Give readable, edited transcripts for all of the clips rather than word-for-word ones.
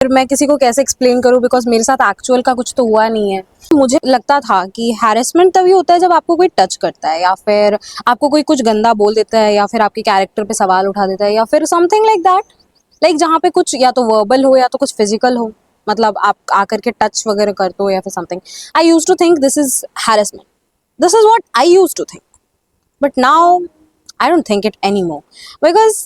फिर मैं किसी को कैसे एक्सप्लेन करूँ, बिकॉज मेरे साथ एक्चुअल का कुछ तो हुआ नहीं है। मुझे लगता था कि हैरेसमेंट तभी होता है जब आपको कोई टच करता है, या फिर आपको कोई कुछ गंदा बोल देता है, या फिर आपके कैरेक्टर पे सवाल उठा देता है, या फिर समथिंग लाइक दैट, लाइक जहाँ पे कुछ या तो वर्बल हो या तो कुछ फिजिकल हो, मतलब आप आकर के टच वगैरह करते हो या फिर something. I use to think this is harassment, this is what I use to think, but now I don't think it anymore, because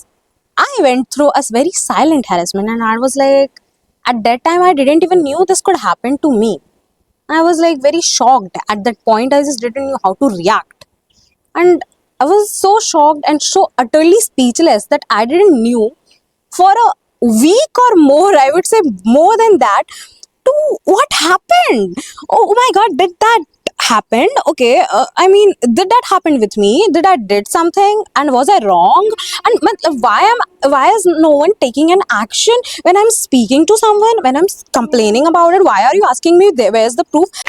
I went through a very silent harassment, and I was like, at that time I didn't even knew this could happen to me. I was like very shocked at that point. I just didn't know how to react, and I was so shocked and so utterly speechless that I didn't knew for a week or more, I would say more than that, to what happened. Oh my god, did that happened? Okay, I mean, did that happen with me? Did I did something, and was I wrong? And why is no one taking an action when I'm speaking to someone, when I'm complaining about it? Why are you asking me where's the proof?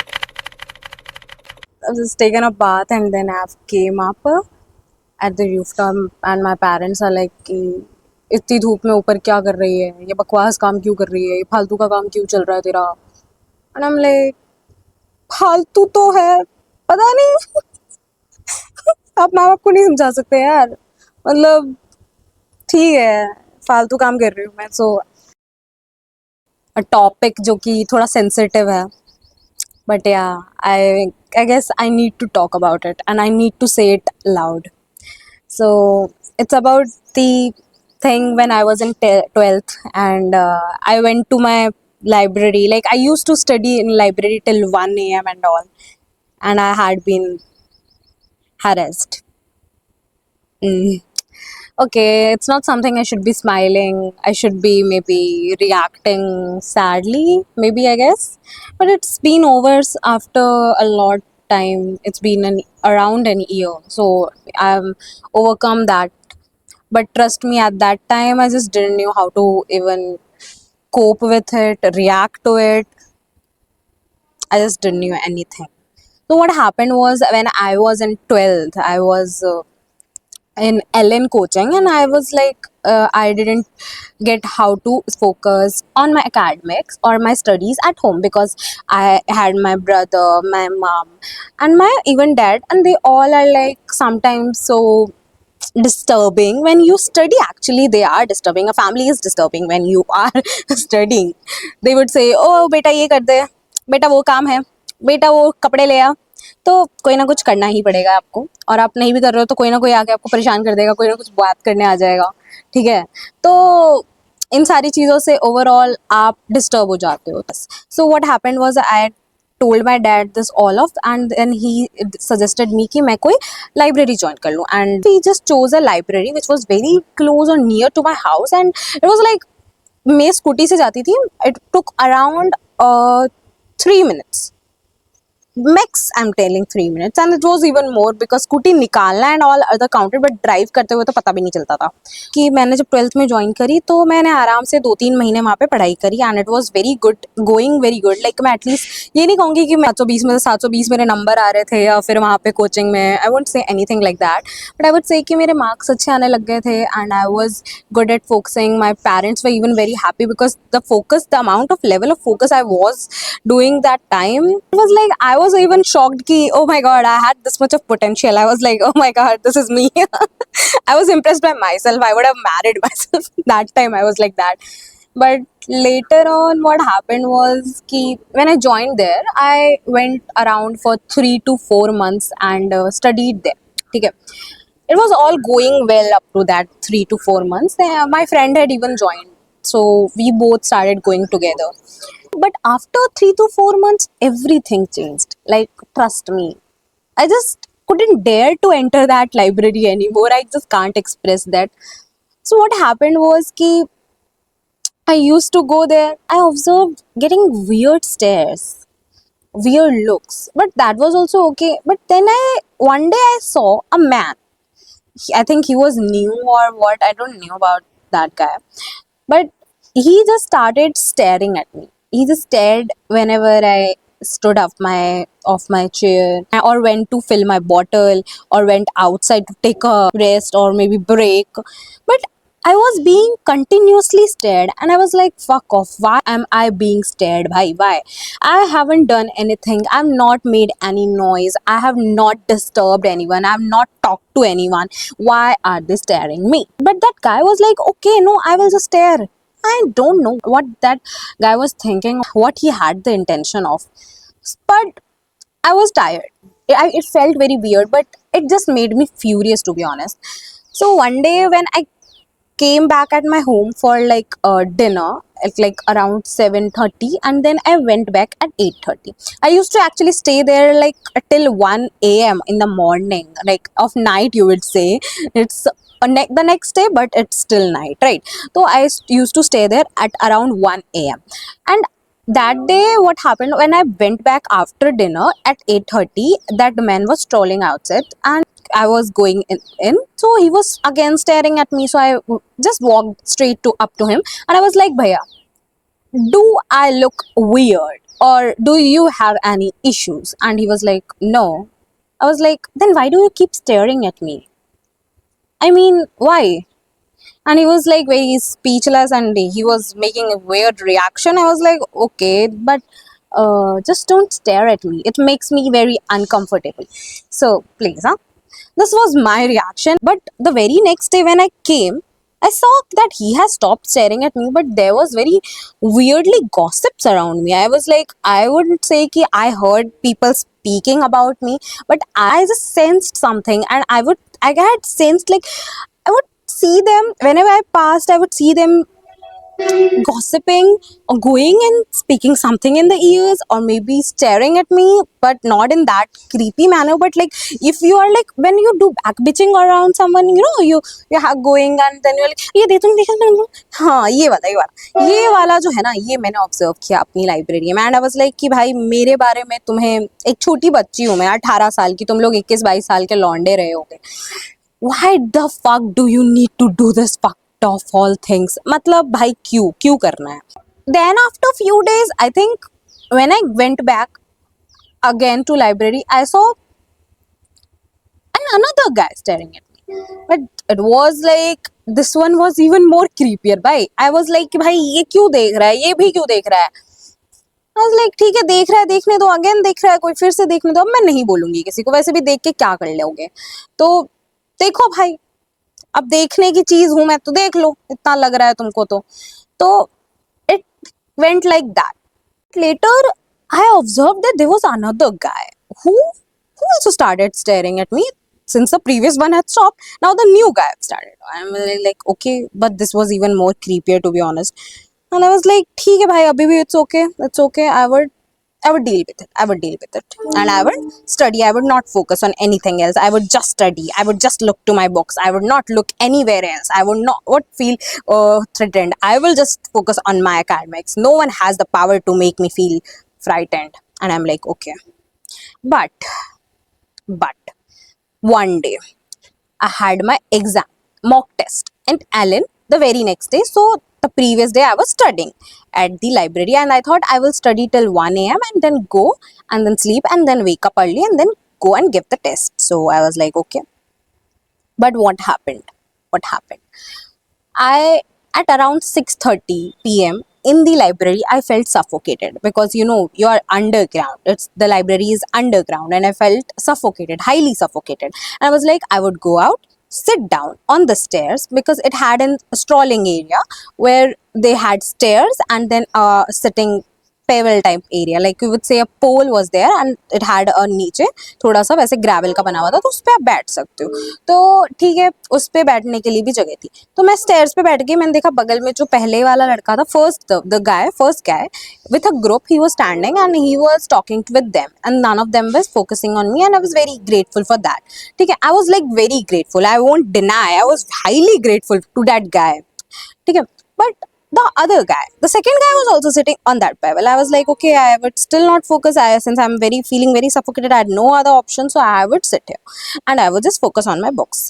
I've just taken a bath and then I've came up at the rooftop, and my parents are like कि इतनी धूप में ऊपर क्या कर रही है, ये बकवास काम क्यों कर रही है, ये फालतू का काम क्यों चल रहा है तेरा। एंड आई एम लाइक, फालतू तो है, पता नहीं आप माँ बाप को नहीं समझा सकते यार, मतलब ठीक है फालतू काम कर रही हूँ मैं। सो टॉपिक जो कि थोड़ा सेंसिटिव है, but yeah I guess I need to talk about it and I need to say it loud. So it's about the thing when I was in 12th, and I went to my library. Like I used to study in library till 1 a.m. and all, and I had been harassed. Mm. Okay, it's not something I should be smiling. I should be maybe reacting sadly, maybe I guess. But it's been over after a lot time. It's been around an year, so I've overcome that. But trust me, at that time, I just didn't know how to even cope with it, react to it. I just didn't know anything. So what happened was when I was in 12th, I was in LN coaching, and I was like, I didn't get how to focus on my academics or my studies at home, because I had my brother, my mom, and my even dad, and they all are like sometimes so disturbing when you study. Actually they are disturbing. A family is disturbing when you are studying. They would say, oh बेटा ये कर दे, बेटा वो काम है, बेटा वो कपड़े ले आ। तो कोई ना कुछ करना ही पड़ेगा आपको, और आप नहीं भी कर रहे हो तो कोई ना कोई आके आपको परेशान कर देगा, कोई ना कुछ बात करने आ जाएगा, ठीक है। तो इन सारी चीज़ों से ओवरऑल आप डिस्टर्ब हो जाते हो। So what happened was I told my dad this all of, and then he suggested me कि मैं कोई library join कर लूँ, and he just chose a library which was very close or near to my house, and it was like मैं scooty से जाती थी, it took around 3 minutes max. I'm telling 3 minutes, and it was even more because Scooty निकालना and all other counted, but drive करते हुए तो पता भी नहीं चलता था। कि मैंने जब 12th में ज्वाइन करी तो मैंने आराम से 2-3 महीने वहाँ पे पढ़ाई करी, and it was very good, going very good. Like मैं एटलीस्ट ये नहीं कहूँगी कि मैं 720 में से 720 मेरे नंबर आ रहे थे, या फिर वहाँ पे कोचिंग में, I won't say anything like that, but I would say कि मेरे मार्क्स अच्छे आने लग गए थे, and I was good at focusing. My parents were even very happy because the focus, the amount of level of focus I was doing that time, it was like I was even shocked ki oh my god, I had this much of potential. I was like, oh my god, this is me. I was impressed by myself. I would have married myself that time. I was like that. But later on what happened was ki when I joined there, I went around for 3 to 4 months and studied there, ठीक है। It was all going well up to that 3 to 4 months. My friend had even joined, so we both started going together. But after 3 to 4 months, everything changed. Like, trust me, I just couldn't dare to enter that library anymore. I just can't express that. So what happened was ki I used to go there. I observed getting weird stares, weird looks, but that was also okay. But then one day I saw a man. I think he was new or what. I don't know about that guy, but he just started staring at me. He just stared whenever I stood up my off my chair, or went to fill my bottle, or went outside to take a rest or maybe break. But I was being continuously stared, and I was like, fuck off. Why am I being stared? Bhai, why? I haven't done anything. I've not made any noise. I have not disturbed anyone. I've not talked to anyone. Why are they staring me? But that guy was like, okay, no, I will just stare. I don't know what that guy was thinking, what he had the intention of. But I was tired. It felt very weird, but it just made me furious, to be honest. So one day when I came back at my home for like dinner at like around 7:30, and then I went back at 8:30. I used to actually stay there like till 1 a.m. in the morning, like of night, you would say. It's the next day, but it's still night, right? So used to stay there at around 1 a.m. And that day what happened, when I went back after dinner at 8:30, that man was strolling outside, and I was going in. So he was again staring at me. So I just walked straight to up to him, and I was like, Bhaiya, do I look weird, or do you have any issues? And he was like, no. I was like, then why do you keep staring at me? I mean, why? And he was like very speechless, and he was making a weird reaction. I was like, okay, but just don't stare at me. It makes me very uncomfortable. So please, huh? This was my reaction. But the very next day when I came, I saw that he has stopped staring at me, but there was very weirdly gossips around me. I was like, I wouldn't say ki I heard people speaking about me, but I just sensed something, and I had sensed like I would see them whenever I passed. I would see them gossiping or going and speaking something in the ears, or maybe staring at me, but not in that creepy manner. But like, if you are like, when you do back bitching around someone, you have going, and then you're like, ये दे तुम देखा, हाँ ये वाला जो है ना, ये मैंने ऑब्जर्व किया अपनी लाइब्रेरी में. एंड आई वाज लाइक कि भाई, मेरे बारे में तुम्हें, एक छोटी बच्ची हूँ मैं, 18 साल की, तुम लोग 21-22 साल के लौंडे रहे होगे. Why the fuck do you need to do this fucked off all things? मतलब भाई, क्यों क्यों करना है? Then after few days, I think when I went back again to library, I saw another guy staring at me. But it was like, this one was even more creepier. भाई, I was like कि भाई ये क्यों देख रहा है, ये भी क्यों देख रहा है? I was like, ठीक है, देख रहा है, देखने दो. अगेन देख रहा है कोई, फिर से देखने दो. अब मैं नहीं बोलूंगी किसी को, वैसे भी देख के क्या कर लोगे. तो देखो भाई, अब देखने की चीज हूं मैं, तो देख लो, इतना लग रहा है तुमको तो it went like that. Later I observed that there was another guy who also started staring at me. Since the previous one had stopped, now the new guy had started. I'm like, okay, but this was even more creepier, to be honest. And I was like, ठीक है भाई, अभी भी it's okay. I would deal with it. I would deal with it. And I would study. I would not focus on anything else. I would just study. I would just look to my books. I would not look anywhere else. I would feel threatened. I will just focus on my academics. No one has the power to make me feel frightened. And I'm like, okay. But one day I had my exam, mock test, and Alan the very next day. So the previous day I was studying at the library, and I thought I will study till 1 a.m. and then go and then sleep and then wake up early and then go and give the test. So I was like, okay. But what happened? What happened? I At around 6:30 p.m. in the library, I felt suffocated because you are underground. The library is underground, and I felt suffocated, highly suffocated. And I was like, I would go out, sit down on the stairs, because it had a strolling area where they had stairs and then a sitting pebble type area, like you would say a pole was there and it had a नीचे थोड़ा सा वैसे gravel का बना हुआ था, तो उस पर आप बैठ सकते हो. तो ठीक है, उस पर बैठने के लिए भी जगह थी. तो मैं स्टेयर्स पे बैठ गई. मैंने देखा बगल में जो पहले वाला लड़का था, first guy with a group, he was standing and he was talking with them, and none of them was focusing on me, and I was very grateful for that. ठीक है, I was like very grateful. I won't deny, I was highly grateful to that guy. ठीक है, but the other guy, the second guy, was also sitting on that pebble. I was like, okay, I would still not focus. Since I'm feeling very suffocated, I had no other option, so I would sit here and I would just focus on my books.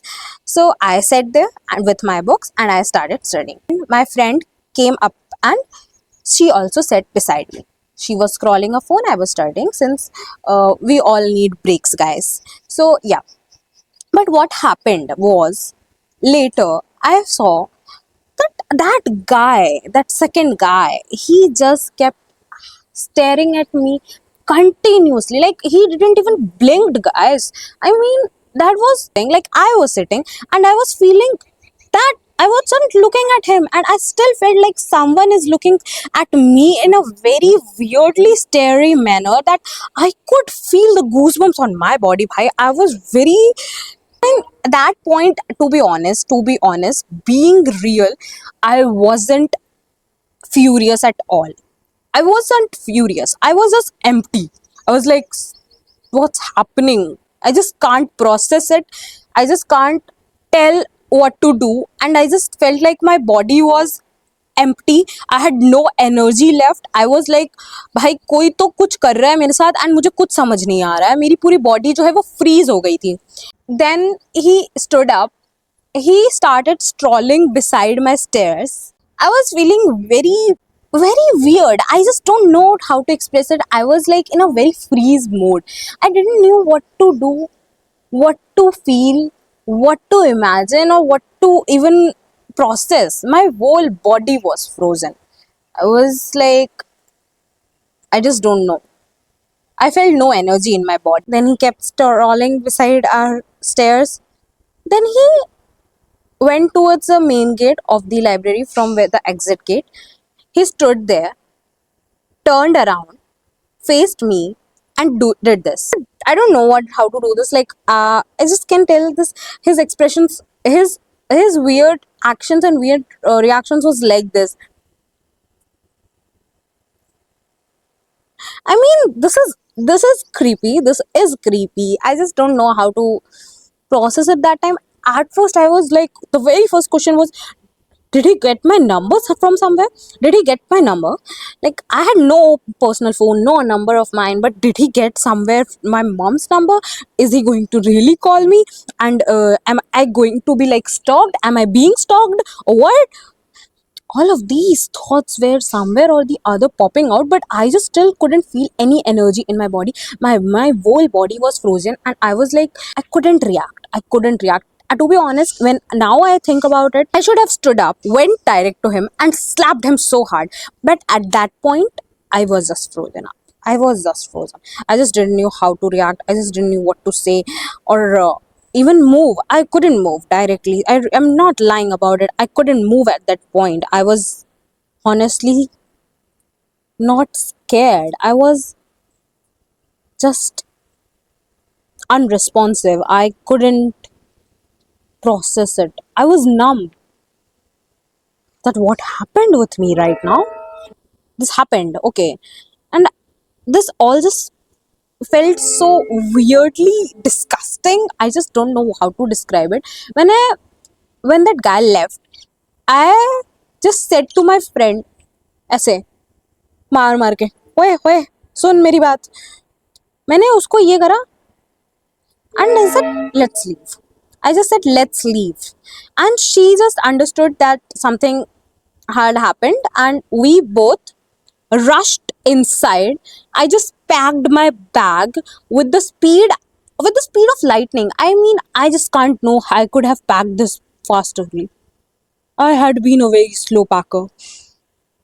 So I sat there and with my books, and I started studying. My friend came up and she also sat beside me. She was scrolling her phone. I was studying, since we all need breaks, guys. So yeah. But what happened was, later I saw that guy, that second guy, he just kept staring at me continuously. Like he didn't even blink, guys. I mean, that was like I was sitting and I was feeling that I wasn't looking at him, and I still felt like someone is looking at me in a very weirdly starey manner that I could feel the goosebumps on my body. Bhai, I was very at that point, to be honest, being real, I wasn't furious at all. I wasn't furious. I was just empty. I was like, what's happening? I just can't process it. I just can't tell what to do. And I just felt like my body was empty. I had no energy left. I was like, भाई कोई तो कुछ कर रहा है मेरे साथ and मुझे कुछ समझ नहीं आ रहा है. मेरी पूरी बॉडी जो है वो फ्रीज हो गई थी. Then he stood up. He started strolling beside my stairs. I was feeling very weird. I just don't know how to express it. I was like in a very freeze mode. I didn't know what to do, what to feel, what to imagine, or what to even process. My whole body was frozen. I was like, I just don't know. I felt no energy in my body. Then he kept strolling beside our stairs. Then he went towards the main gate of the library from where the exit gate. He stood there, turned around, faced me, and did this. I don't know how to do this. Like, I just can tell this. His expressions, his weird actions and weird reactions was like this. I mean, this is creepy. This is creepy. I just don't know how to process it that time. At first, I was like, the very first question was, did he get my number from somewhere? Did he get my number? Like, I had no personal phone, no number of mine, but did he get somewhere my mom's number? Is he going to really call me? And am I going to be like stalked? Am I being stalked? Or what? All of these thoughts were somewhere or the other popping out, but I just still couldn't feel any energy in my body. My whole body was frozen, and I was like, I couldn't react. To be honest, when now I think about it, I should have stood up, went direct to him, and slapped him so hard. But at that point, I was just frozen up. I was just frozen. I just didn't know how to react. I just didn't know what to say, or even move. I couldn't move directly. I'm not lying about it. I couldn't move at that point. I was honestly not scared. I was just unresponsive. I couldn't process it. I was numb. That what happened with me right now? This happened, okay. And this all just felt so weirdly disgusting. I just don't know how to describe it. When that guy left, I just said to my friend, ऐसे मार मार के, ओए ओए सुन मेरी बात. मैंने उसको ये करा, and I said let's leave. I just said let's leave, and she just understood that something had happened, and we both rushed inside. I just packed my bag with the speed of lightning. I mean, I just can't know how I could have packed this fasterly. I had been a very slow packer,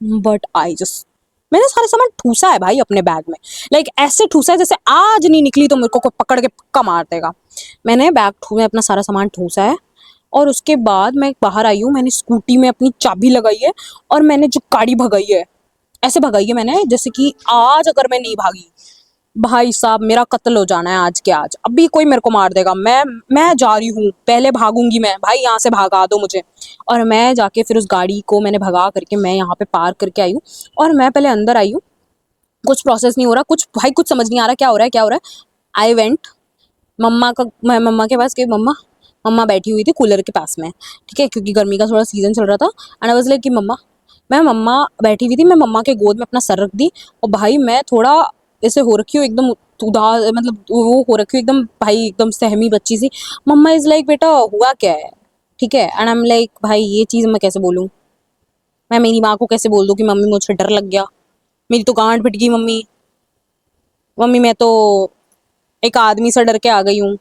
but I just मैंने सारा सामान ठूसा है भाई अपने bag में. Like ऐसे ठूसा है जैसे आज नहीं निकली तो मेरे को कोई पकड़ के पक्का मार देगा. मैंने में अपना सारा सामान ठूसा है, और उसके बाद मैं बाहर आई हूँ. मैंने स्कूटी में अपनी चाबी लगाई है, और मैंने जो गाड़ी भगाई है, ऐसे भगाई है मैंने जैसे कि आज अगर मैं नहीं भागी, भाई साहब मेरा कत्ल हो जाना है आज के आज. अभी कोई मेरे को मार देगा. मैं जा रही हूँ, पहले भागूंगी मैं. भाई यहाँ से भागा दो मुझे. और मैं जाके फिर उस गाड़ी को मैंने भगा करके मैं यहाँ पे पार्क करके आई हूँ, और मैं पहले अंदर आई हूँ. कुछ प्रोसेस नहीं हो रहा, कुछ समझ नहीं आ रहा क्या हो रहा है क्या हो रहा है. आई वेंट मैं मम्मा के पास गई. मम्मा बैठी हुई थी कूलर के पास में, ठीक है, क्योंकि गर्मी का थोड़ा सीजन चल रहा था. एंड आई वाज लाइक कि मम्मा बैठी हुई थी. मैं मम्मा के गोद में अपना सर रख दी, और भाई मैं थोड़ा ऐसे हो रखी हूँ एकदम उदास, मतलब वो हो रखी हूँ एकदम, भाई एकदम सहमी बच्ची सी. मम्मा इज लाइक बेटा हुआ क्या है, ठीक है. एंड आई एम लाइक भाई ये चीज़ मैं कैसे बोलूँ. मैं मेरी माँ को कैसे बोल दूँ कि मम्मी मुझसे डर लग गया, मेरी तो गांठ पिट गई. मम्मी मम्मी मैं तो एक आदमी से डर के आ गई हूँ.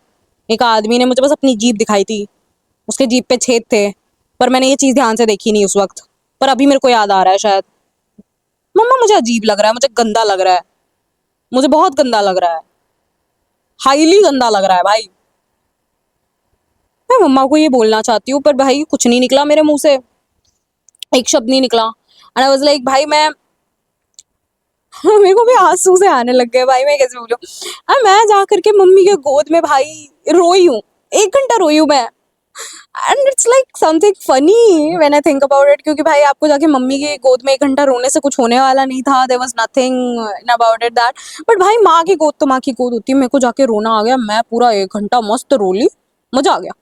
एक आदमी ने मुझे बस अपनी जीभ दिखाई थी, उसके जीभ पे छेद थे, पर मैंने ये चीज़ ध्यान से देखी नहीं उस वक्त. पर अभी मेरे को याद आ रहा है शायद। मम्मा मुझे अजीब लग रहा है, मुझे गंदा लग रहा है, मुझे बहुत गंदा लग रहा है, हाईली गंदा लग रहा है भाई। मैं मम्मा को ये बोलना चाहती हूँ पर भाई कुछ नहीं निकला मेरे मुंह से, एक शब्द नहीं निकला। एंड आई वाज लाइक भाई मैं मेरे को भी आंसू से आने लग गए भाई, मैं कैसे बोलूं। मैं जा करके मम्मी के गोद में भाई रोई हूँ, 1 घंटा रोई हूँ मैं। And it's like something funny when I think about it, क्योंकि भाई आपको जाके मम्मी के गोद में 1 घंटा रोने से कुछ होने वाला नहीं था, there was nothing about it that. But भाई माँ की गोद तो माँ की गोद होती है, मेरे को जाके रोना आ गया, मैं पूरा 1 घंटा मस्त रो ली, मजा आ गया।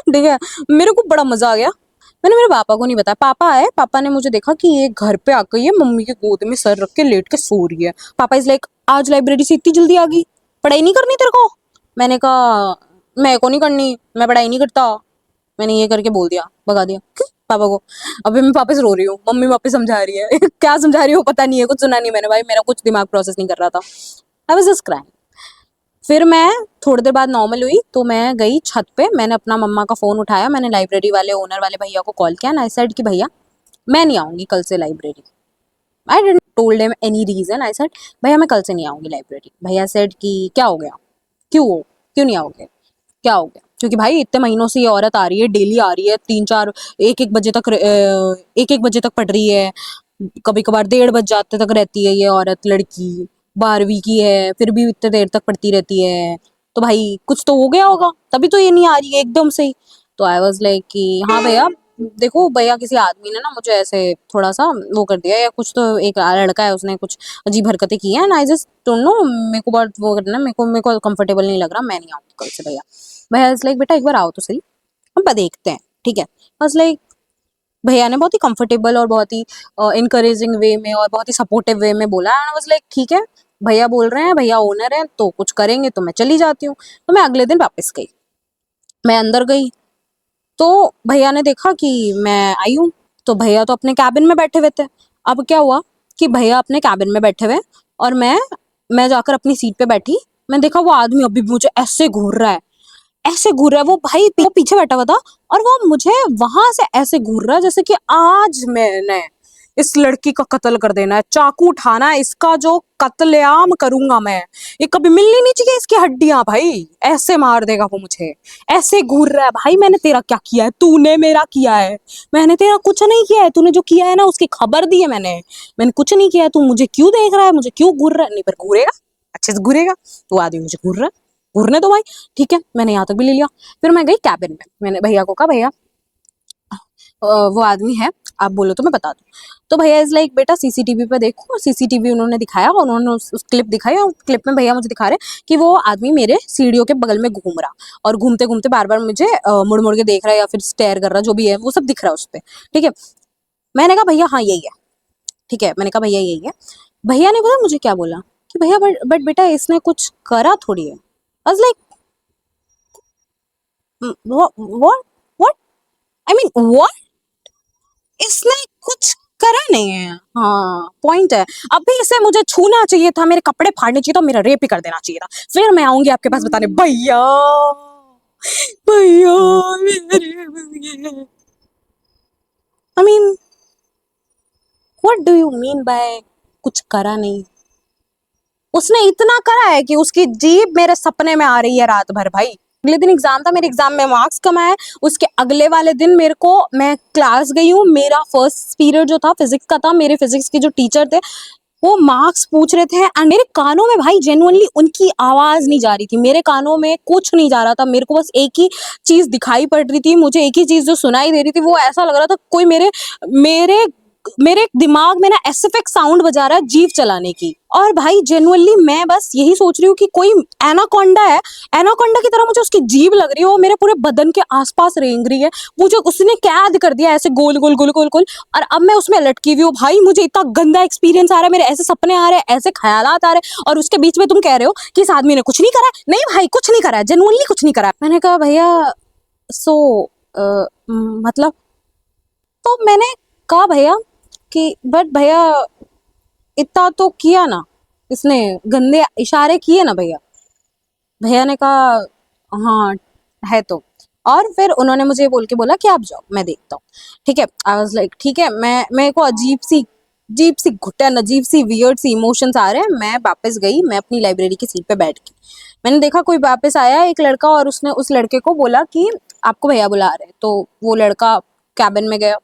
ठीक है, मेरे को बड़ा मजा आ गया। मैंने मेरे पापा को नहीं बताया, पापा आए, पापा ने मुझे देखा कि ये घर पे आ गई है, मम्मी के गोद में सर रख के लेट के सो रही है। पापा इज लाइक आज लाइब्रेरी से इतनी जल्दी आ गई, पढ़ाई नहीं करनी तेरे को? मैंने कहा मेरे को नहीं करनी, मैं पढ़ाई नहीं करता। मैंने ये करके बोल दिया, भगा दिया पापा को। अभी मैं वापस रो रही हूँ, मम्मी वापस समझा रही है क्या समझा रही हो पता नहीं है, कुछ सुना नहीं मैंने भाई, मेरा कुछ दिमाग प्रोसेस नहीं कर रहा था। I was just crying. फिर मैं थोड़ी देर बाद नॉर्मल हुई तो मैं गई छत पे, मैंने अपना मम्मा का फ़ोन उठाया, मैंने लाइब्रेरी वाले ओनर वाले भैया को कॉल किया, आई सेड कि भैया मैं नहीं आऊँगी कल से library. I didn't told him any reason, I said भैया मैं कल से नहीं आऊँगी लाइब्रेरी। भैया सेड कि क्या हो गया, क्यों क्यों नहीं आओगे, क्या हो गया? क्योंकि भाई इतने महीनों से ये औरत आ रही है, डेली आ रही है, 3-4 1-1 बजे तक 1-1 बजे तक पढ़ रही है, कभी कभार 1:30 बज जाते तक रहती है ये औरत, लड़की 12वीं की है फिर भी इतने देर तक पढ़ती रहती है, तो भाई कुछ तो हो गया होगा तभी तो ये नहीं आ रही है एकदम से ही। तो आई वाज लाइक कि हाँ भैया, देखो भैया किसी आदमी ने ना मुझे ऐसे थोड़ा सा वो कर दिया, या कुछ तो एक लड़का है उसने कुछ अजीब हरकतें की हैं, आई जस्ट डोंट नो, मेरे को बहुत वो करना, मेरे को कंफर्टेबल नहीं लग रहा, मैं नहीं आऊँगी कल से भैया। भैया इज लाइक बेटा एक बार आओ तो सही, हम देखते हैं, ठीक है। बस लाइक भैया ने बहुत ही कंफर्टेबल और बहुत ही इनकरेजिंग वे में और बहुत ही सपोर्टिव वे में बोला, एंड आई वाज लाइक ठीक है, भैया बोल रहे हैं, भैया ओनर हैं तो कुछ करेंगे, तो मैं चली जाती हूँ। तो मैं अगले दिन वापस गई, मैं अंदर गई तो भैया ने देखा कि मैं आई हूँ, तो भैया तो अपने कैबिन में बैठे हुए थे। अब क्या हुआ कि भैया अपने कैबिन में बैठे हुए और मैं जाकर अपनी सीट पे बैठी, मैंने देखा वो आदमी अभी भी मुझे ऐसे घूर रहा है, ऐसे घूर रहा है वो भाई, वो पीछे बैठा हुआ था और वो मुझे वहां से ऐसे घूर रहा है जैसे कि आज मैंने इस लड़की का कत्ल कर देना है, चाकू उठाना है, इसका जो कत्लेआम करूंगा मैं, ये कभी मिलनी नहीं चाहिए इसकी हड्डियां भाई, ऐसे मार देगा वो मुझे, ऐसे घूर रहा है भाई। मैंने तेरा क्या किया है, तूने मेरा किया है, मैंने तेरा कुछ नहीं किया है, तूने जो किया है ना उसकी खबर दी है मैंने, मैंने कुछ नहीं किया है, तू मुझे क्यों देख रहा है, मुझे क्यों घूर रहा है? नहीं पर घूरेगा, अच्छे से घूरेगा, तू आदमी मुझे घूर रहा है, घूरने दो भाई, ठीक है। मैंने यहाँ तक भी ले लिया, फिर मैं गई कैबिन में, मैंने भैया को कहा भैया वो आदमी है, आप बोलो तो मैं बता दूं। तो भैया इज लाइक बेटा सीसीटीवी पे देखो, और सीसीटीवी उन्होंने दिखाया, उन्होंने उस क्लिप दिखाई, और क्लिप में भैया मुझे दिखा रहे कि वो आदमी मेरे सीढ़ियों के बगल में घूम रहा, और घूमते घूमते बार बार मुझे मुड़ मुड़ के देख रहा है या फिर स्टेयर कर रहा, जो भी है वो सब दिख रहा है उस पर, ठीक है। मैंने कहा भैया हाँ यही है, ठीक है, मैंने कहा भैया यही है। भैया ने पता मुझे क्या बोला कि भैया बट बेटा इसने कुछ करा थोड़ी है। I was like what what I mean what, इसने कुछ करा नहीं है, हाँ पॉइंट है। अभी इसे मुझे छूना चाहिए था, मेरे कपड़े फाड़ने चाहिए था, मेरा रेप ही कर देना चाहिए था, फिर मैं आऊंगी आपके पास बताने भैया, भैया मेरे, I mean what do you mean by कुछ करा नहीं? उसने इतना करा है कि उसकी जीभ मेरे सपने में आ रही है रात भर भाई। अगले दिन एग्जाम था, मेरे एग्जाम में मार्क्स कम आए, उसके अगले वाले दिन मेरे को, मैं क्लास गई हूँ, मेरा फर्स्ट पीरियड जो था फिजिक्स का था, मेरे फिजिक्स के जो टीचर थे वो मार्क्स पूछ रहे थे, एंड मेरे कानों में भाई जेन्युइनली उनकी आवाज नहीं जा रही थी, मेरे कानों में कुछ नहीं जा रहा था, मेरे को बस एक ही चीज दिखाई पड़ रही थी, मुझे एक ही चीज जो सुनाई दे रही थी, वो ऐसा लग रहा था कोई मेरे मेरे मेरे दिमाग में ना एसएफएक्स साउंड बजा रहा है जीव चलाने की। और भाई जेन्युइनली मैं बस यही सोच रही हूँ कि कोई एनाकोंडा है, एनाकोंडा की तरह मुझे उसकी जीभ लग रही है, वो मेरे पूरे बदन के आसपास रेंग रही है, मुझे उसने कैद कर दिया ऐसे गोल गोल गोल गोल गोल, और अब मैं उसमें लटकी हुई हूँ भाई। मुझे इतना गंदा एक्सपीरियंस आ रहा है, मेरे ऐसे सपने आ रहे हैं, ऐसे ख्यालात आ रहे हैं, और उसके बीच में तुम कह रहे हो कि इस आदमी ने कुछ नहीं करा। नहीं भाई कुछ नहीं करा है, जेन्युइनली कुछ नहीं करा है। मैंने कहा भैया सो मतलब, तो मैंने कहा भैया कि बट भैया इतना तो किया ना, इसने गंदे इशारे किए ना भैया। भैया ने कहा हाँ है तो। और फिर उन्होंने मुझे बोल के बोला कि आप जाओ, मैं देखता हूँ। ठीक है, आई वाज लाइक ठीक है, मैं मेरे को अजीब सी घुटन, अजीब सी वियर्ड सी इमोशंस आ रहे हैं। मैं वापस गई, मैं अपनी लाइब्रेरी की सीट पे बैठ गई। मैंने देखा कोई वापस आया, एक लड़का, और उसने उस लड़के को बोला कि आपको भैया बुला रहे हैं। तो वो लड़का कैबिन में गया।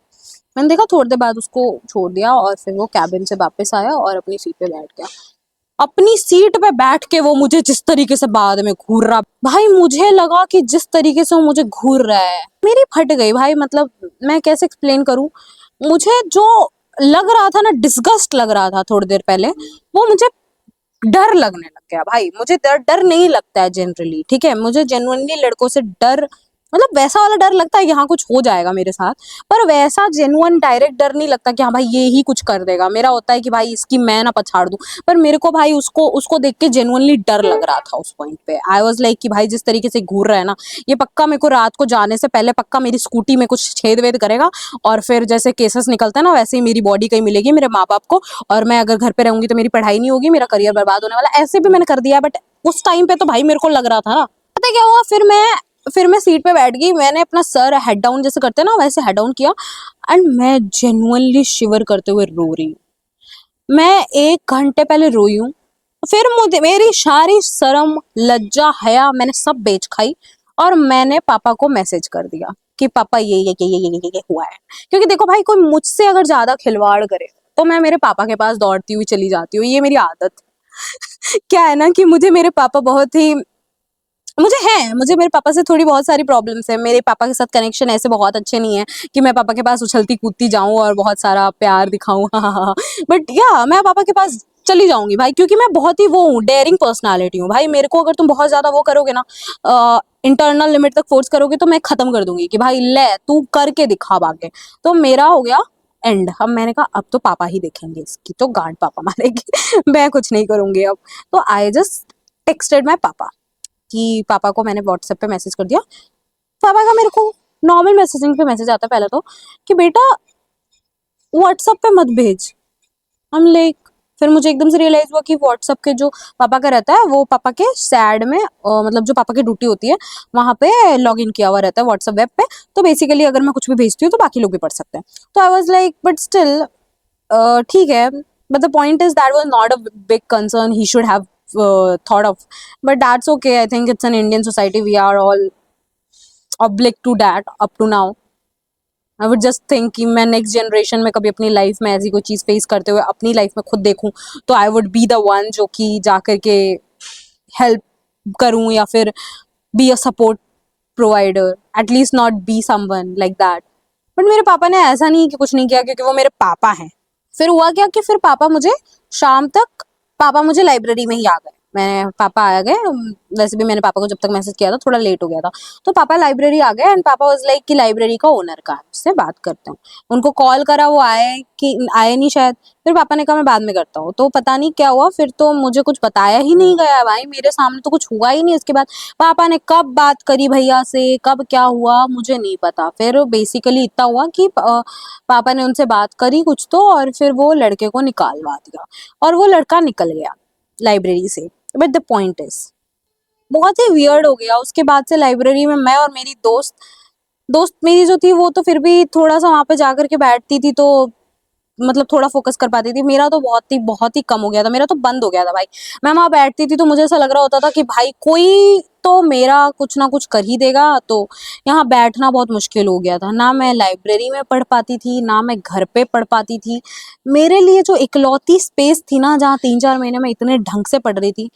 मैंने देखा, थोड़ी देर बाद उसको छोड़ दिया और फिर वो कैबिन से वापस आया और अपनी सीट पे बैठ गया। अपनी सीट पे बैठ के वो मुझे जिस तरीके से बाद में घूर रहा, भाई मुझे लगा कि जिस तरीके से वो मुझे घूर रहा है, मेरी फट गई भाई। मतलब मैं कैसे एक्सप्लेन करूं, मुझे जो लग रहा था ना, डिस्गस्ट लग रहा था थोड़ी देर पहले, वो मुझे डर लगने लग गया भाई। मुझे डर डर नहीं लगता है जनरली, ठीक है, मुझे जेन्युइनली लड़कों से डर, मतलब वैसा वाला डर लगता है कि हाँ कुछ हो जाएगा मेरे साथ, पर वैसा जेन्युइन डायरेक्ट डर नहीं लगता कि हाँ भाई ये ही कुछ कर देगा। मेरा होता है कि भाई इसकी मैं ना पछाड़ दूं। पर मेरे को भाई उसको उसको देख के जेन्युइनली डर लग रहा था उस पॉइंट पे। आई वाज लाइक कि भाई जिस तरीके से घूर रहा है ना, ये पक्का मेरे को रात को जाने से पहले पक्का मेरी स्कूटी में कुछ छेद वेद करेगा, और फिर जैसे केसेस निकलते हैं ना, वैसे ही मेरी बॉडी कहीं मिलेगी मेरे माँ बाप को, और मैं अगर घर पे रहूंगी तो मेरी पढ़ाई नहीं होगी, मेरा करियर बर्बाद होने वाला। ऐसे भी मैंने कर दिया, बट उस टाइम पे तो भाई मेरे को लग रहा था ना। पता है क्या हुआ, फिर मैं सीट पे बैठ गई। मैंने अपना सर हेड डाउन जैसे करते हैं ना, वैसे हेड डाउन किया, एंड मैं जेन्युइनली शिवर करते हुए रो रही हूँ। मैं 1 घंटे पहले रोई हूँ। फिर मुझे मेरी सारी शर्म लज्जा हया मैंने सब बेच खाई, और मैंने पापा को मैसेज कर दिया कि पापा ये हुआ है। क्योंकि देखो भाई, कोई मुझसे अगर ज्यादा खिलवाड़ करे तो मैं मेरे पापा के पास दौड़ती हुई चली जाती हूँ, ये मेरी आदत क्या है ना, कि मुझे मेरे पापा बहुत ही, मुझे मेरे पापा से थोड़ी बहुत सारी प्रॉब्लम्स है। मेरे पापा के साथ कनेक्शन ऐसे बहुत अच्छे नहीं है कि मैं पापा के पास उछलती कूदती जाऊं और बहुत सारा प्यार दिखाऊं, हाँ। बट या मैं पापा के पास चली जाऊंगी भाई, क्योंकि मैं बहुत ही वो हूँ, डेयरिंग पर्सनालिटी हूँ भाई। मेरे को अगर तुम बहुत ज्यादा वो करोगे ना, इंटरनल लिमिट तक फोर्स करोगे, तो मैं खत्म कर दूंगी कि भाई ले तू करके दिखा आगे। तो मेरा हो गया एंड। अब मैंने कहा अब तो पापा ही देखेंगे, इसकी तो गांड पापा मारेगी मैं कुछ नहीं करूंगी अब। तो आई जस्ट टेक्सटेड माई पापा, कि पापा को मैंने व्हाट्सएप पे मैसेज कर दिया। पापा का मेरे को नॉर्मल मैसेजिंग पे मैसेज आता है पहले तो, कि बेटा व्हाट्सएप पे मत भेज। हम लाइक, फिर मुझे एकदम से रियलाइज हुआ कि व्हाट्सएप के जो पापा का रहता है, वो पापा के सैड में मतलब जो पापा की ड्यूटी होती है वहां पे लॉग इन किया हुआ रहता है व्हाट्सएप वेब पे। तो बेसिकली अगर मैं कुछ भी भेजती हूँ तो बाकी लोग भी पढ़ सकते हैं। तो I was like but still ठीक है, but the point is that was not a big concern he should have thought of, but that's okay. I think it's an Indian society, we are all oblique to that up to now. I would just think कि मैं next generation में कभी अपनी life में ऐसी कोई चीज़ face करते हुए अपनी लाइफ में खुद देखूं, तो I would be the one जो कि जा करके हेल्प करूं, या फिर be a support provider, at least not be someone like that. But मेरे पापा ने ऐसा नहीं कि कुछ नहीं किया, क्योंकि वो मेरे पापा हैं। फिर हुआ क्या कि फिर पापा मुझे शाम तक, पापा मुझे लाइब्रेरी में ही आ गए। मैं पापा आ गए, वैसे भी मैंने पापा को जब तक मैसेज किया था थोड़ा लेट हो गया था। तो पापा लाइब्रेरी आ गए, एंड पापा वाज लाइक कि लाइब्रेरी का ओनर का है, उससे बात करते हैं। उनको कॉल करा, वो आए कि आए नहीं शायद। फिर पापा ने कहा मैं बाद में करता हूँ। तो पता नहीं क्या हुआ, फिर तो मुझे कुछ बताया ही नहीं गया भाई, मेरे सामने तो कुछ हुआ ही नहीं। इसके बाद पापा ने कब बात करी भैया से, कब क्या हुआ मुझे नहीं पता। फिर बेसिकली इतना हुआ कि पापा ने उनसे बात करी कुछ तो, और फिर वो लड़के को निकालवा दिया, और वो लड़का निकल गया लाइब्रेरी से। बट द पॉइंट इज, बहुत ही वियर्ड हो गया। उसके बाद से लाइब्रेरी में मैं और मेरी दोस्त दोस्त मेरी जो थी, वो तो फिर भी थोड़ा सा वहां पे जाकर के बैठती थी, तो मतलब थोड़ा फोकस कर पाती थी। मेरा तो बहुत ही कम हो गया था, मेरा तो बंद हो गया था भाई। मैं वहां बैठती थी तो मुझे ऐसा लग रहा होता था कि भाई कोई तो मेरा कुछ ना कुछ कर ही देगा। तो यहाँ बैठना बहुत मुश्किल हो गया था, ना मैं लाइब्रेरी में पढ़ पाती थी, ना मैं घर पे पढ़ पाती थी। मेरे लिए जो इकलौती स्पेस थी ना, जहाँ 3-4 महीने में इतने ढंग से पढ़ रही थी,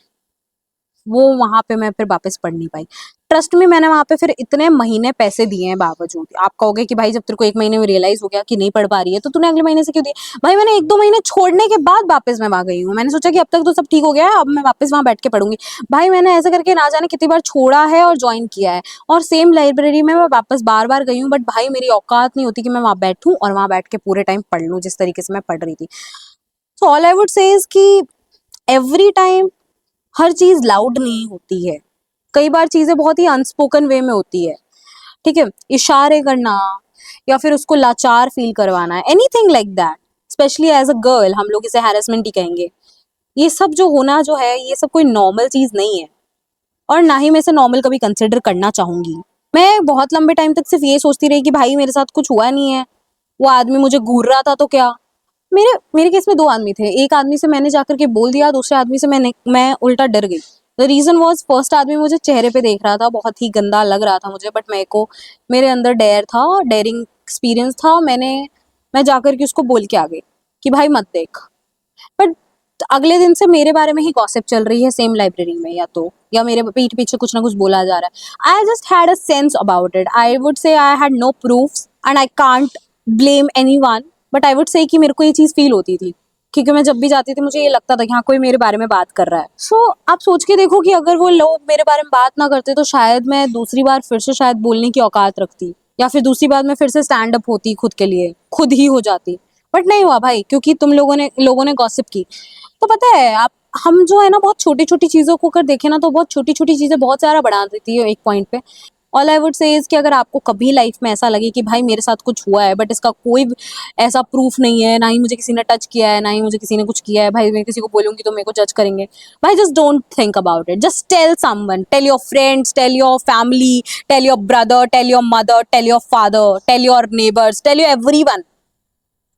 वो वहां पे मैं फिर वापस पढ़ नहीं पाई। ट्रस्ट में मैंने वहां पे फिर इतने महीने पैसे दिए हैं बावजूद। आप कहोगे कि भाई जब तेरे को 1 महीने में रियलाइज हो गया कि नहीं पढ़ पा रही है, तो तूने अगले महीने से क्यों दिए? भाई मैंने 1-2 महीने छोड़ने के बाद वापस मैं वहां गई हूँ। मैंने सोचा कि अब तक तो सब ठीक हो गया है, अब मैं वापस वहां बैठ के पढ़ूंगी। भाई मैंने ऐसे करके ना जाने कितनी बार छोड़ा है और ज्वाइन किया है, और सेम लाइब्रेरी में मैं वापस बार बार गई हूँ। बट भाई मेरी औकात नहीं होती कि मैं वहां बैठूं और वहां बैठ के पूरे टाइम पढ़ लूँ जिस तरीके से मैं पढ़ रही थी। सो ऑल आई वुड से इज कि एवरी टाइम हर चीज लाउड नहीं होती है। कई बार चीजें बहुत ही अनस्पोकन वे में होती है, ठीक है, इशारे करना, या फिर उसको लाचार फील करवाना, anything like that. Specially as a girl हम लोग इसे हैरेसमेंट ही कहेंगे। ये सब जो होना जो है, ये सब कोई नॉर्मल चीज नहीं है, और ना ही मैं इसे नॉर्मल कभी कंसिडर करना चाहूंगी। मैं बहुत लंबे टाइम तक सिर्फ ये सोचती रही कि भाई मेरे साथ कुछ हुआ नहीं है, वो आदमी मुझे घूर रहा था तो क्या। मेरे मेरे केस में 2 आदमी थे, एक आदमी से मैंने जाकर के बोल दिया, दूसरे आदमी से मैं उल्टा डर गई। द रीजन वाज फर्स्ट आदमी मुझे चेहरे पे देख रहा था, बहुत ही गंदा लग रहा था मुझे, बट मेरे अंदर डेयर था, डेयरिंग एक्सपीरियंस था। मैं जाकर के उसको बोल के आ गई कि भाई मत देख। बट अगले दिन से मेरे बारे में ही गॉसिप चल रही है सेम लाइब्रेरी में, या मेरे पीठ पीछे कुछ ना कुछ बोला जा रहा है। I just had a sense about it. I would say I had no proofs and I can't blame anyone, but I would say कि मेरे को ये चीज फील होती थी, क्योंकि मैं जब भी जाती थी मुझे ये लगता था कि हाँ कोई मेरे बारे में बात कर रहा है। सो आप सोच के देखो कि अगर वो लोग मेरे बारे में बात ना करते तो शायद मैं दूसरी बार फिर से शायद बोलने की औकात रखती, या फिर दूसरी बार मैं फिर से स्टैंड अप होती खुद के लिए, खुद ही हो जाती। बट नहीं हुआ भाई, क्योंकि तुम लोगों ने गॉसिप की। तो पता है आप, हम जो है ना बहुत छोटी छोटी चीजों को कर देखें ना, तो बहुत छोटी छोटी चीजें बहुत सारा बढ़ा देती है एक पॉइंट पे। ऑल आई वुड से इज कि अगर आपको कभी लाइफ में ऐसा लगे कि भाई मेरे साथ कुछ हुआ है बट इसका कोई ऐसा प्रूफ नहीं है, ना ही मुझे किसी ने टच किया है, ना ही मुझे किसी ने कुछ किया है, भाई मैं किसी को बोलूंगी तो मेरे को जज करेंगे, भाई just don't think about it. Just tell someone, tell your friends, tell your family, tell your brother, tell your mother, tell your father, tell your neighbours, tell your everyone.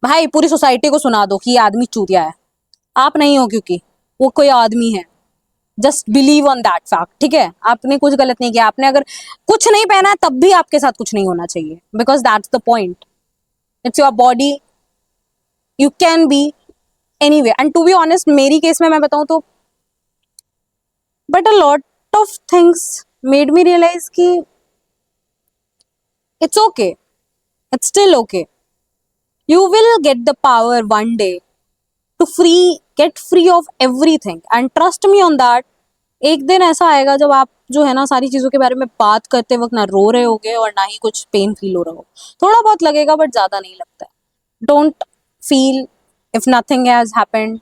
भाई पूरी सोसाइटी को सुना दो कि ये आदमी चूतिया है। आप नहीं हो, क्योंकि वो कोई आदमी है। Just believe on that fact, ठीक है। आपने कुछ गलत नहीं किया, आपने अगर कुछ नहीं पहना है तब भी आपके साथ कुछ नहीं होना चाहिए, because that's the point. It's your body, you can be any way. And to be honest मेरी केस में मैं बताऊं तो, but a lot of things made me realize कि it's okay, it's still okay. You will get the power one day to get free of everything, and trust me on that. एक दिन ऐसा आएगा जब आप जो है ना सारी चीजों के बारे में बात करते वक्त ना रो रहे होगे और ना ही कुछ पेन फील हो रहा हो। थोड़ा बहुत लगेगा बट ज्यादा नहीं लगता है। Don't feel if nothing has happened,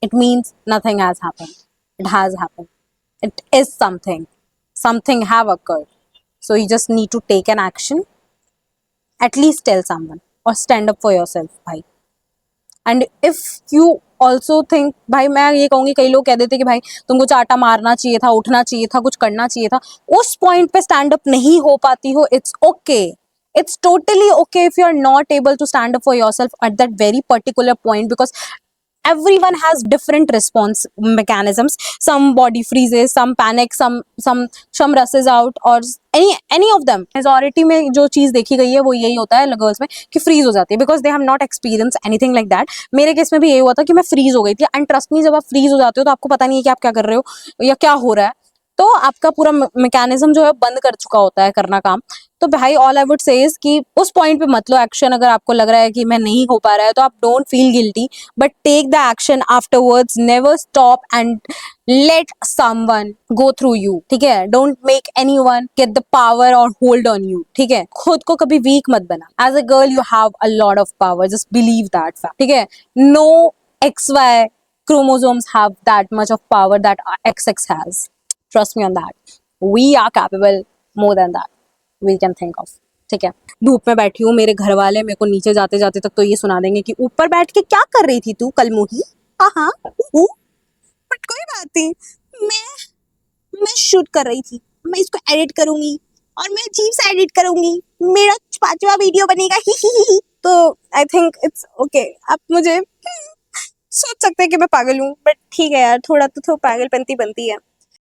it means nothing has happened. It has happened. It is something. Something have occurred. So you just need to take an action. At least tell someone or stand up for yourself, bhai. And if you also think, भाई मैं ये कहूंगी, कई लोग कह देते कि भाई तुमको चाटा मारना चाहिए था, उठना चाहिए था, कुछ करना चाहिए था, उस पॉइंट पे स्टैंड अप नहीं हो पाती हो, it's okay. It's totally okay if you're not able to stand up for yourself at that very particular point, because everyone has different response mechanisms. Some body freezes, some panic, some rushes out, or any of them. Majority में जो चीज देखी गई है वो यही होता है गर्ल्स में कि फ्रीज हो जाती है, because they have not experience anything like that. मेरे केस में भी यही हुआ था कि मैं फ्रीज हो गई थी। एंड ट्रस्ट मी, जब आप फ्रीज हो जाते हो तो आपको पता नहीं है कि आप क्या कर रहे हो या क्या हो रहा है, तो आपका पूरा मैकेनिज्म जो है बंद कर चुका होता है करना काम। तो भाई ऑल आई वुड से इज कि उस पॉइंट पे मत लो एक्शन। अगर आपको लग रहा है कि मैं नहीं हो पा रहा है तो आप don't feel guilty, but take the action afterwards. Never stop and let someone go through you, ठीक है। Don't make anyone get the power और होल्ड ऑन यू, ठीक है। खुद को कभी वीक मत बना। As a girl you have a lot of power, just believe that fact, ठीक है। No XY chromosomes have that much of power that XX has. Trust me on that. We are capable more than that we can think of, ठीक है। धूप में बैठी हूँ, मेरे घर वाले मेरे को नीचे जाते जाते तक तो ये सुना देंगे कि ऊपर बैठ के क्या कर रही थी तू कल मुही। हाँ, बट कोई बात नहीं, मैं शूट कर रही थी, मैं इसको एडिट करूंगी और मैं अजीब सा एडिट करूंगी, मेरा 5वां वीडियो बनेगा ही ही। तो आई थिंक इट्स ओके। आप मुझे सोच सकते हैं कि मैं पागल हूँ, बट ठीक है यार, थोड़ा तो पागलपंती बनती है।